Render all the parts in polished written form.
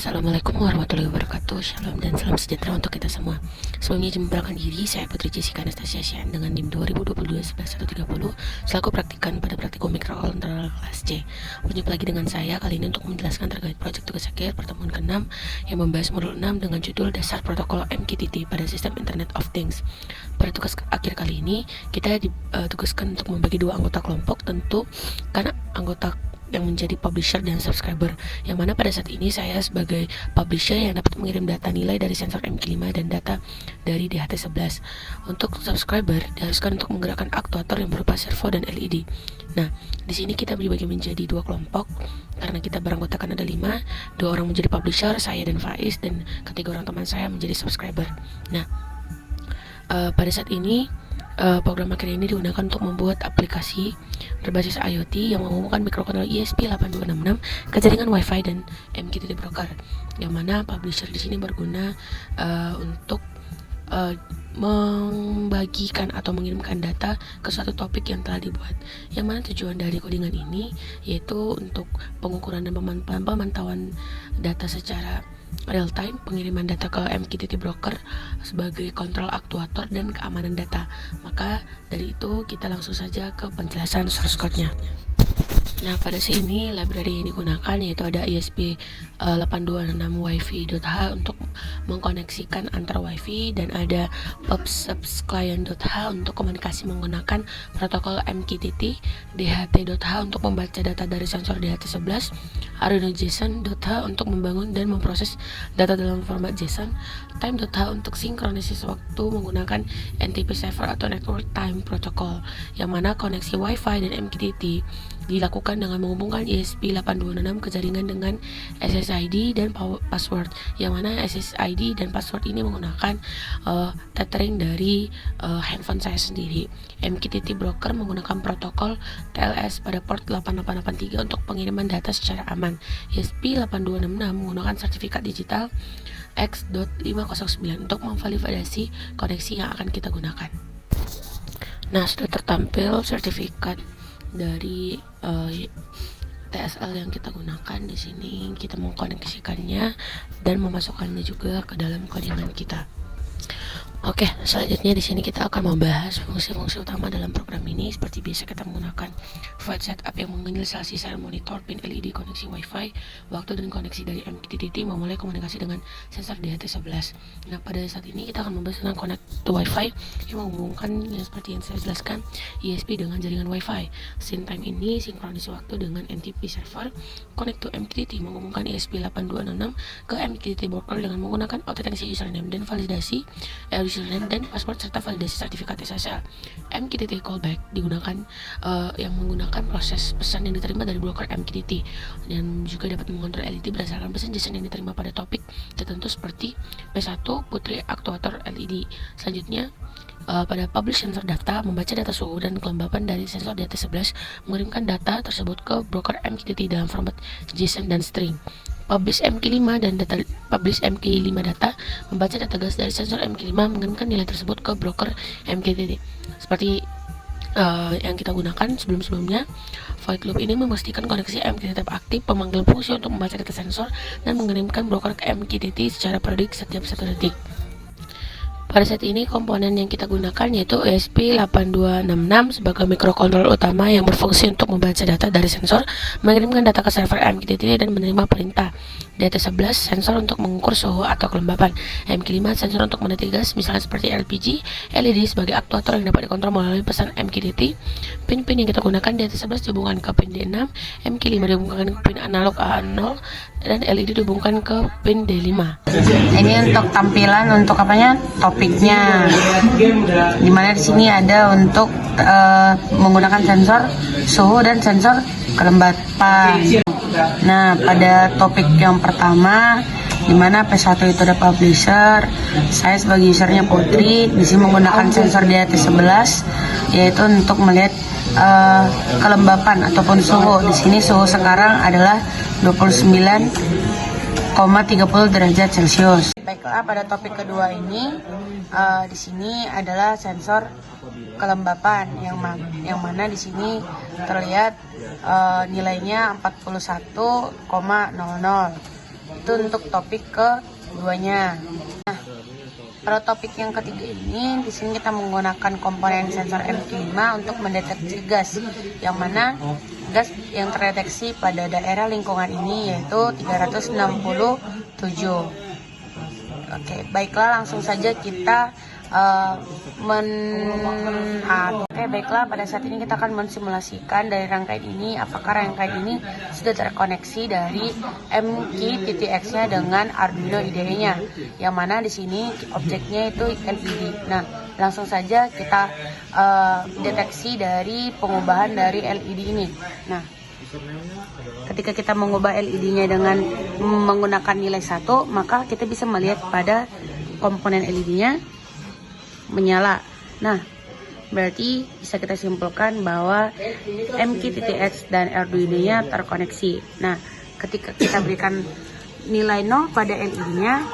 Assalamualaikum warahmatullahi wabarakatuh. Shalom dan salam sejahtera untuk kita semua. Sebelumnya memperkenalkan diri, saya Putri Jessica Anastasia Syan dengan NIM 2022-11130 selaku praktikan pada praktikum mikrokontroler kelas C. Berjumpa lagi dengan saya kali ini untuk menjelaskan terkait proyek tugas akhir pertemuan ke-6 yang membahas modul 6 dengan judul Dasar Protokol MQTT pada Sistem Internet of Things. Pada tugas akhir kali ini kita ditugaskan untuk membagi dua anggota kelompok, tentu karena anggota yang menjadi publisher dan subscriber, yang mana pada saat ini saya sebagai publisher yang dapat mengirim data nilai dari sensor MQ5 dan data dari DHT11. Untuk subscriber diharuskan untuk menggerakkan aktuator yang berupa servo dan LED. Nah, di sini kita dibagi menjadi dua kelompok karena kita beranggotakan ada 5, 2 orang menjadi publisher, saya dan Faiz, dan ketiga orang teman saya menjadi subscriber. Nah, pada saat ini program akhir ini digunakan untuk membuat aplikasi berbasis IoT yang menghubungkan mikrokontroler ESP8266 ke jaringan Wi-Fi dan MQTT broker, yang mana publisher di sini berguna untuk membagikan atau mengirimkan data ke suatu topik yang telah dibuat, yang mana tujuan dari codingan ini yaitu untuk pengukuran dan pemantauan data secara real time, pengiriman data ke MQTT broker sebagai kontrol aktuator dan keamanan data. Maka dari itu kita langsung saja ke penjelasan source code-nya. Nah, pada sini library yang digunakan yaitu ada ESP8266 wifi.h untuk mengkoneksikan antar wifi, dan ada pubsubs_client.h untuk komunikasi menggunakan protokol MQTT, DHT.h untuk membaca data dari sensor DHT11, ArduinoJSON.h untuk membangun dan memproses data dalam format JSON, Time.h untuk sinkronisasi waktu menggunakan NTP server atau Network Time Protocol, yang mana koneksi Wi-Fi dan MQTT dilakukan dengan menghubungkan ESP8266 ke jaringan dengan SSID dan password, yang mana SSID dan password ini menggunakan tethering dari handphone saya sendiri. MQTT broker menggunakan protokol TLS pada port 8883 untuk pengiriman data secara aman. ESP8266 menggunakan sertifikat digital X.509 untuk memvalidasi koneksi yang akan kita gunakan. Nah, sudah tertampil sertifikat dari TSL yang kita gunakan. Di sini kita mengkoneksikannya dan memasukkannya juga ke dalam codingan kita. Oke, selanjutnya di sini kita akan membahas fungsi-fungsi utama dalam program ini. Seperti biasa kita menggunakan provide setup yang menginstalasi serial monitor, pin LED, koneksi Wi-Fi, waktu dan koneksi dari MQTT, memulai komunikasi dengan sensor DHT11. Nah, pada saat ini kita akan membahas tentang connect to Wi-Fi yang menghubungkan yang seperti yang saya jelaskan ESP dengan jaringan Wi-Fi. Sync time ini sinkronisasi waktu dengan NTP server. Connect to MQTT menghubungkan ESP8266 ke MQTT broker dengan menggunakan autentikasi username dan validasi username dan password serta validasi sertifikat SSL. MQTT callback digunakan yang menggunakan proses pesan yang diterima dari broker MQTT, dan juga dapat mengontrol LED berdasarkan pesan JSON yang diterima pada topik tertentu seperti P1 putri aktuator LED. Selanjutnya pada publish sensor data, membaca data suhu dan kelembapan dari sensor DHT11, mengirimkan data tersebut ke broker MQTT dalam format JSON dan string. Publish MQ5 dan data publish MQ5 data, membaca data gas dari sensor MQ5, mengirimkan nilai tersebut ke broker MQTT. Seperti yang kita gunakan sebelum-sebelumnya, void loop ini memastikan koneksi MQTT aktif, pemanggil fungsi untuk membaca data sensor dan mengirimkan broker ke MQTT secara periodik setiap 1 detik. Pada saat ini komponen yang kita gunakan yaitu ESP8266 sebagai mikrokontroler utama yang berfungsi untuk membaca data dari sensor, mengirimkan data ke server MQTT dan menerima perintah. DHT11 sensor untuk mengukur suhu atau kelembapan, MQ5 sensor untuk mendeteksi gas misalnya seperti LPG, LED sebagai aktuator yang dapat dikontrol melalui pesan MQTT. Pin-pin yang kita gunakan DHT11 dihubungkan ke pin D6, MQ5 dihubungkan ke pin analog A0, dan LED dihubungkan ke pin D5. Ini untuk tampilan untuk apanya? Topiknya. Dimana di sini ada untuk menggunakan sensor suhu dan sensor kelembapan. Nah, pada topik yang pertama, dimana P1 itu ada publisher, saya sebagai usernya Putri, di sini menggunakan sensor DHT11, yaitu untuk melihat kelembapan ataupun suhu. Di sini suhu sekarang adalah 29,30 derajat Celcius. Baiklah, pada topik kedua ini, di sini adalah sensor kelembapan yang mana di sini terlihat nilainya 41,00. Itu untuk topik keduanya. Nah, pada topik yang ketiga ini, di sini kita menggunakan komponen sensor M5 untuk mendeteksi gas, yang mana gas yang terdeteksi pada daerah lingkungan ini yaitu 367. Oke, baiklah, langsung saja kita baiklah, pada saat ini kita akan mensimulasikan dari rangkaian ini apakah rangkaian ini sudah terkoneksi dari MQTT-X-nya dengan Arduino IDE-nya, yang mana di sini objeknya itu LED. Nah, langsung saja kita deteksi dari pengubahan dari LED ini. Nah, ketika kita mengubah LED-nya dengan menggunakan nilai 1, maka kita bisa melihat pada komponen LED-nya menyala. Nah, berarti bisa kita simpulkan bahwa MQTT-X dan Arduino-nya terkoneksi. Nah, ketika kita berikan nilai 0 pada LED-nya,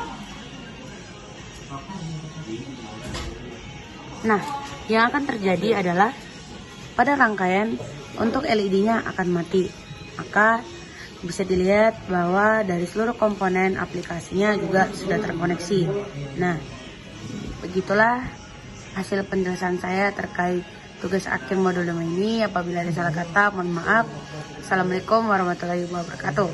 nah, yang akan terjadi adalah pada rangkaian untuk LED-nya akan mati. Maka bisa dilihat bahwa dari seluruh komponen aplikasinya juga sudah terkoneksi. Nah, begitulah hasil penjelasan saya terkait tugas akhir modul 5 ini. Apabila ada salah kata, mohon maaf. Assalamualaikum warahmatullahi wabarakatuh.